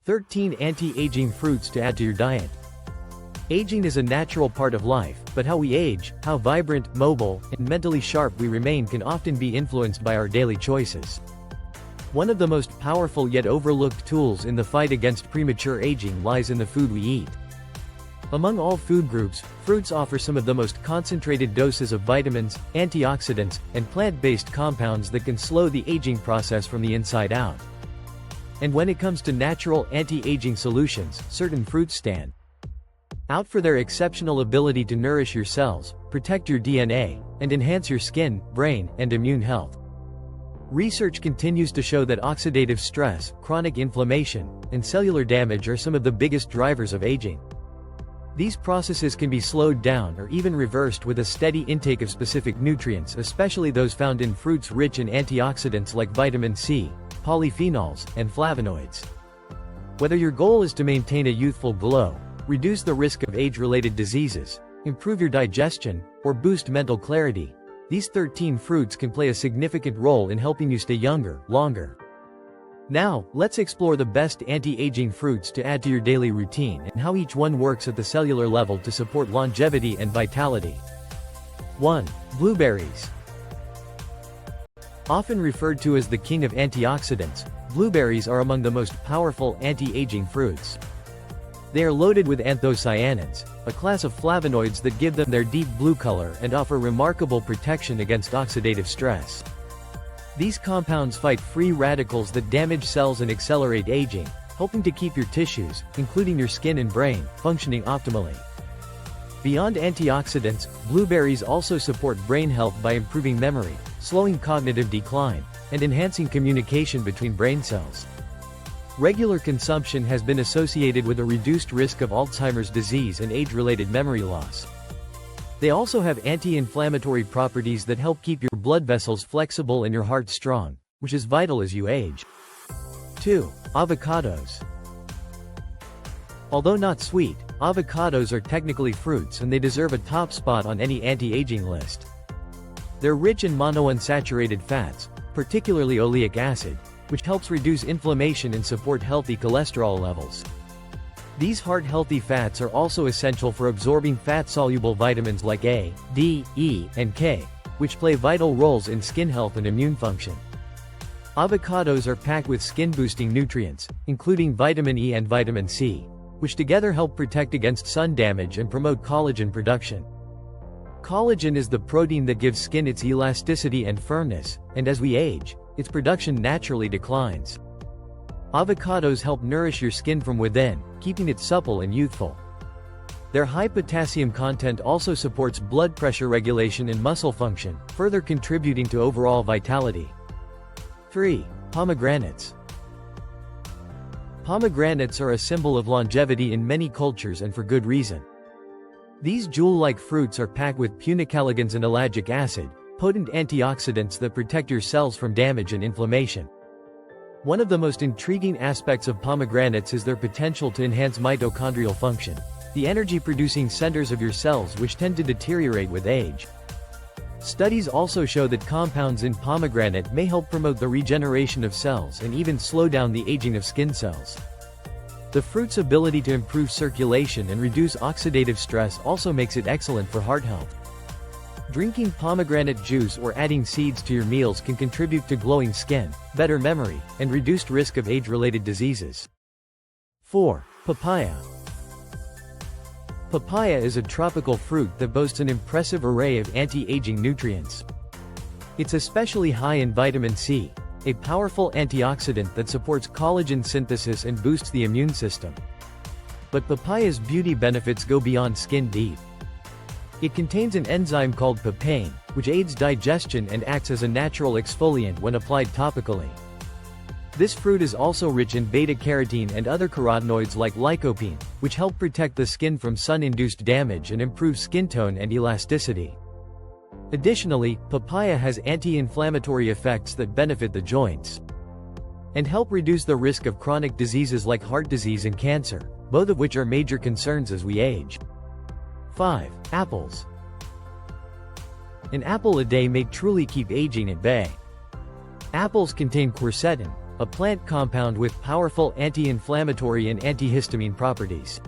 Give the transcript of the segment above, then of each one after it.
13 Anti-aging fruits to add to your diet. Aging is a natural part of life, but how we age, how vibrant, mobile, and mentally sharp we remain can often be influenced by our daily choices. One of the most powerful yet overlooked tools in the fight against premature aging lies in the food we eat. Among all food groups, fruits offer some of the most concentrated doses of vitamins, antioxidants, and plant-based compounds that can slow the aging process from the inside out. And when it comes to natural anti-aging solutions, certain fruits stand out for their exceptional ability to nourish your cells, protect your DNA, and enhance your skin, brain, and immune health. Research continues to show that oxidative stress, chronic inflammation, and cellular damage are some of the biggest drivers of aging. These processes can be slowed down or even reversed with a steady intake of specific nutrients, especially those found in fruits rich in antioxidants like vitamin C, polyphenols, and flavonoids. Whether your goal is to maintain a youthful glow, reduce the risk of age-related diseases, improve your digestion, or boost mental clarity, these 13 fruits can play a significant role in helping you stay younger, longer. Now, let's explore the best anti-aging fruits to add to your daily routine and how each one works at the cellular level to support longevity and vitality. 1. Blueberries. Often referred to as the king of antioxidants, blueberries are among the most powerful anti-aging fruits. They are loaded with anthocyanins, a class of flavonoids that give them their deep blue color and offer remarkable protection against oxidative stress. These compounds fight free radicals that damage cells and accelerate aging, helping to keep your tissues, including your skin and brain, functioning optimally. Beyond antioxidants, blueberries also support brain health by improving memory, slowing cognitive decline, and enhancing communication between brain cells. Regular consumption has been associated with a reduced risk of Alzheimer's disease and age-related memory loss. They also have anti-inflammatory properties that help keep your blood vessels flexible and your heart strong, which is vital as you age. 2. Avocados. Although not sweet, avocados are technically fruits and they deserve a top spot on any anti-aging list. They're rich in monounsaturated fats, particularly oleic acid, which helps reduce inflammation and support healthy cholesterol levels. These heart-healthy fats are also essential for absorbing fat-soluble vitamins like A, D, E, and K, which play vital roles in skin health and immune function. Avocados are packed with skin-boosting nutrients, including vitamin E and vitamin C, which together help protect against sun damage and promote collagen production. Collagen is the protein that gives skin its elasticity and firmness, and as we age, its production naturally declines. Avocados help nourish your skin from within, keeping it supple and youthful. Their high potassium content also supports blood pressure regulation and muscle function, further contributing to overall vitality. 3. Pomegranates. Pomegranates are a symbol of longevity in many cultures and for good reason. These jewel-like fruits are packed with punicalagins and ellagic acid, potent antioxidants that protect your cells from damage and inflammation. One of the most intriguing aspects of pomegranates is their potential to enhance mitochondrial function, the energy-producing centers of your cells which tend to deteriorate with age. Studies also show that compounds in pomegranate may help promote the regeneration of cells and even slow down the aging of skin cells. The fruit's ability to improve circulation and reduce oxidative stress also makes it excellent for heart health. Drinking pomegranate juice or adding seeds to your meals can contribute to glowing skin, better memory, and reduced risk of age-related diseases. 4. Papaya. Papaya is a tropical fruit that boasts an impressive array of anti-aging nutrients. It's especially high in vitamin C, a powerful antioxidant that supports collagen synthesis and boosts the immune system. But papaya's beauty benefits go beyond skin deep. It contains an enzyme called papain, which aids digestion and acts as a natural exfoliant when applied topically. This fruit is also rich in beta-carotene and other carotenoids like lycopene, which help protect the skin from sun-induced damage and improve skin tone and elasticity. Additionally, papaya has anti-inflammatory effects that benefit the joints and help reduce the risk of chronic diseases like heart disease and cancer, both of which are major concerns as we age. 5. Apples. An apple a day may truly keep aging at bay. Apples contain quercetin, a plant compound with powerful anti-inflammatory and antihistamine properties.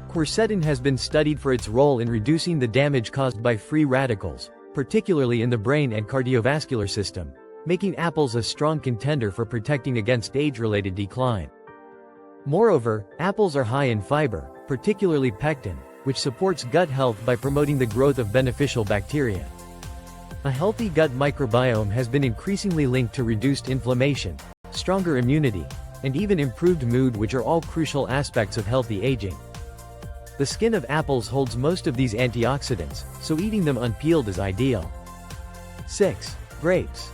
Quercetin has been studied for its role in reducing the damage caused by free radicals, particularly in the brain and cardiovascular system, making apples a strong contender for protecting against age-related decline. Moreover, apples are high in fiber, particularly pectin, which supports gut health by promoting the growth of beneficial bacteria. A healthy gut microbiome has been increasingly linked to reduced inflammation, stronger immunity, and even improved mood, which are all crucial aspects of healthy aging. The skin of apples holds most of these antioxidants, so eating them unpeeled is ideal. 6. Grapes.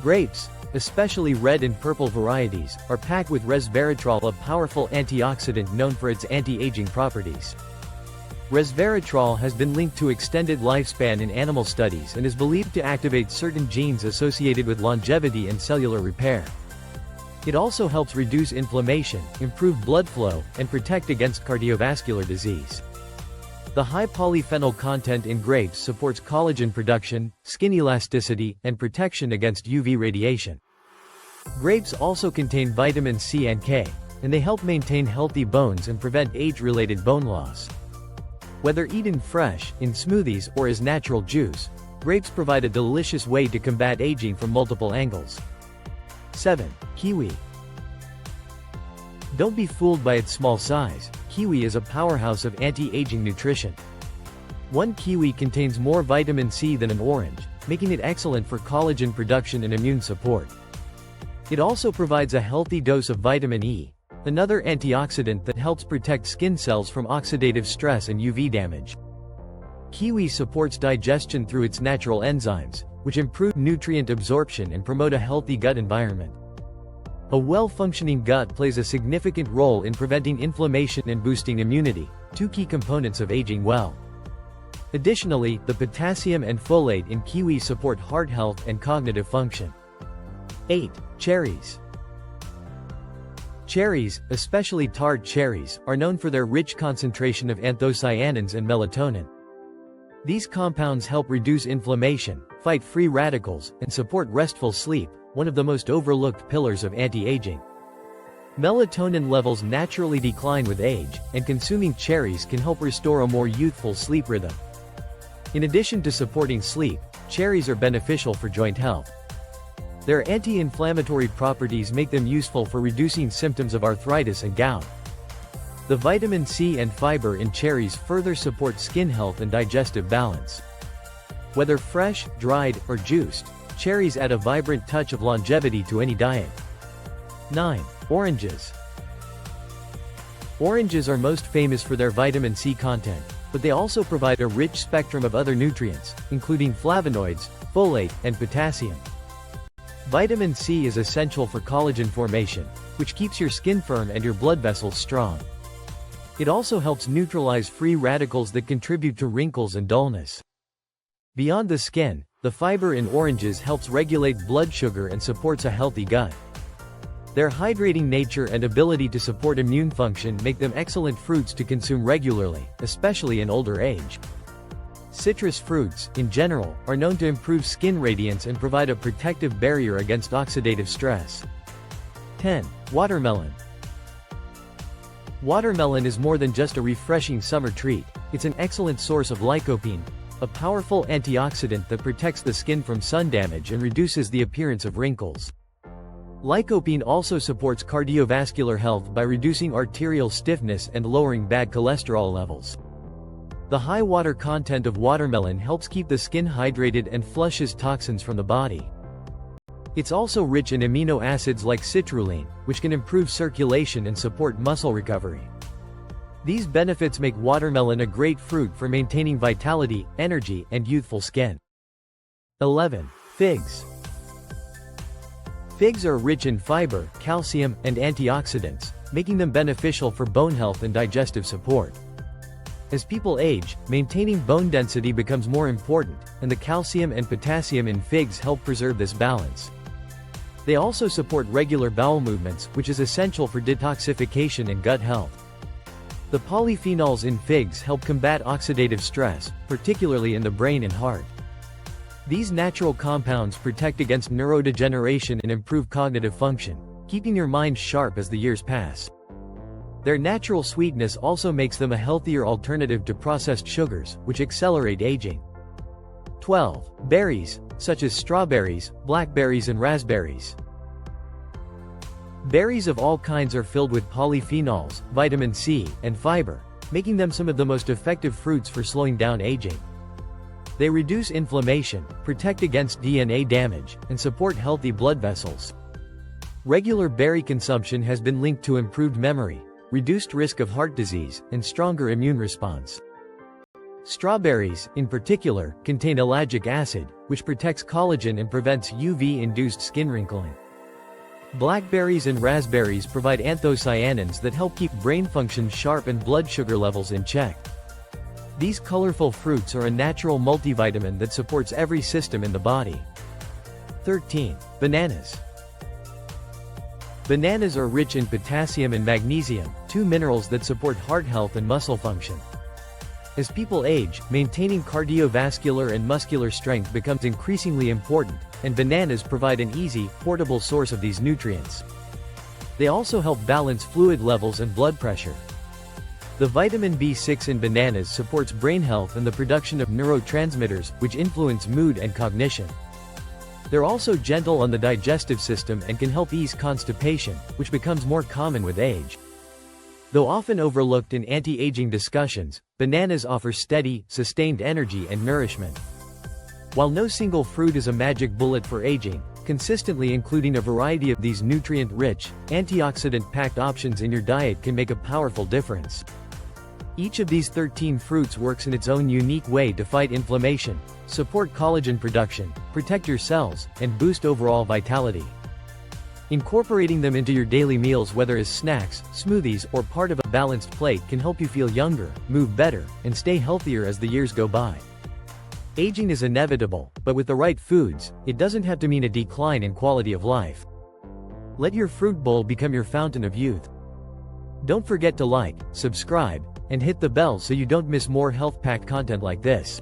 Grapes, especially red and purple varieties, are packed with resveratrol, a powerful antioxidant known for its anti-aging properties. Resveratrol has been linked to extended lifespan in animal studies and is believed to activate certain genes associated with longevity and cellular repair. It also helps reduce inflammation, improve blood flow, and protect against cardiovascular disease. The high polyphenol content in grapes supports collagen production, skin elasticity, and protection against UV radiation. Grapes also contain vitamin C and K, and they help maintain healthy bones and prevent age-related bone loss. Whether eaten fresh, in smoothies, or as natural juice, grapes provide a delicious way to combat aging from multiple angles. 7. Kiwi. Don't be fooled by its small size. Kiwi is a powerhouse of anti-aging nutrition. One kiwi contains more vitamin C than an orange, making it excellent for collagen production and immune support. It also provides a healthy dose of vitamin E, another antioxidant that helps protect skin cells from oxidative stress and UV damage. Kiwi supports digestion through its natural enzymes, which improve nutrient absorption and promote a healthy gut environment. A well-functioning gut plays a significant role in preventing inflammation and boosting immunity, two key components of aging well. Additionally, the potassium and folate in kiwi support heart health and cognitive function. 8. Cherries. Cherries, especially tart cherries, are known for their rich concentration of anthocyanins and melatonin. These compounds help reduce inflammation, fight free radicals, and support restful sleep, one of the most overlooked pillars of anti-aging. Melatonin levels naturally decline with age, and consuming cherries can help restore a more youthful sleep rhythm. In addition to supporting sleep, cherries are beneficial for joint health. Their anti-inflammatory properties make them useful for reducing symptoms of arthritis and gout. The vitamin C and fiber in cherries further support skin health and digestive balance. Whether fresh, dried, or juiced, cherries add a vibrant touch of longevity to any diet. 9. Oranges. Oranges are most famous for their vitamin C content, but they also provide a rich spectrum of other nutrients, including flavonoids, folate, and potassium. Vitamin C is essential for collagen formation, which keeps your skin firm and your blood vessels strong. It also helps neutralize free radicals that contribute to wrinkles and dullness. Beyond the skin, the fiber in oranges helps regulate blood sugar and supports a healthy gut. Their hydrating nature and ability to support immune function make them excellent fruits to consume regularly, especially in older age. Citrus fruits, in general, are known to improve skin radiance and provide a protective barrier against oxidative stress. 10. Watermelon. Watermelon is more than just a refreshing summer treat, it's an excellent source of lycopene, a powerful antioxidant that protects the skin from sun damage and reduces the appearance of wrinkles. Lycopene also supports cardiovascular health by reducing arterial stiffness and lowering bad cholesterol levels. The high water content of watermelon helps keep the skin hydrated and flushes toxins from the body. It's also rich in amino acids like citrulline, which can improve circulation and support muscle recovery. These benefits make watermelon a great fruit for maintaining vitality, energy, and youthful skin. 11. Figs. Figs are rich in fiber, calcium, and antioxidants, making them beneficial for bone health and digestive support. As people age, maintaining bone density becomes more important, and the calcium and potassium in figs help preserve this balance. They also support regular bowel movements, which is essential for detoxification and gut health. The polyphenols in figs help combat oxidative stress, particularly in the brain and heart. These natural compounds protect against neurodegeneration and improve cognitive function, keeping your mind sharp as the years pass. Their natural sweetness also makes them a healthier alternative to processed sugars, which accelerate aging. 12. Berries, such as strawberries, blackberries and raspberries. Berries of all kinds are filled with polyphenols, vitamin C, and fiber, making them some of the most effective fruits for slowing down aging. They reduce inflammation, protect against DNA damage, and support healthy blood vessels. Regular berry consumption has been linked to improved memory, reduced risk of heart disease, and stronger immune response. Strawberries, in particular, contain ellagic acid, which protects collagen and prevents UV-induced skin wrinkling. Blackberries and raspberries provide anthocyanins that help keep brain function sharp and blood sugar levels in check. These colorful fruits are a natural multivitamin that supports every system in the body. 13. Bananas. Bananas are rich in potassium and magnesium, two minerals that support heart health and muscle function. As people age, maintaining cardiovascular and muscular strength becomes increasingly important, and bananas provide an easy, portable source of these nutrients. They also help balance fluid levels and blood pressure. The vitamin B6 in bananas supports brain health and the production of neurotransmitters, which influence mood and cognition. They're also gentle on the digestive system and can help ease constipation, which becomes more common with age. Though often overlooked in anti-aging discussions, bananas offer steady, sustained energy and nourishment. While no single fruit is a magic bullet for aging, consistently including a variety of these nutrient-rich, antioxidant-packed options in your diet can make a powerful difference. Each of these 13 fruits works in its own unique way to fight inflammation, support collagen production, protect your cells, and boost overall vitality. Incorporating them into your daily meals, whether as snacks, smoothies, or part of a balanced plate, can help you feel younger, move better, and stay healthier as the years go by. Aging is inevitable, but with the right foods, it doesn't have to mean a decline in quality of life. Let your fruit bowl become your fountain of youth. Don't forget to like, subscribe, and hit the bell so you don't miss more health-packed content like this.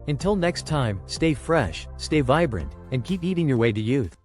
Until next time, stay fresh, stay vibrant, and keep eating your way to youth.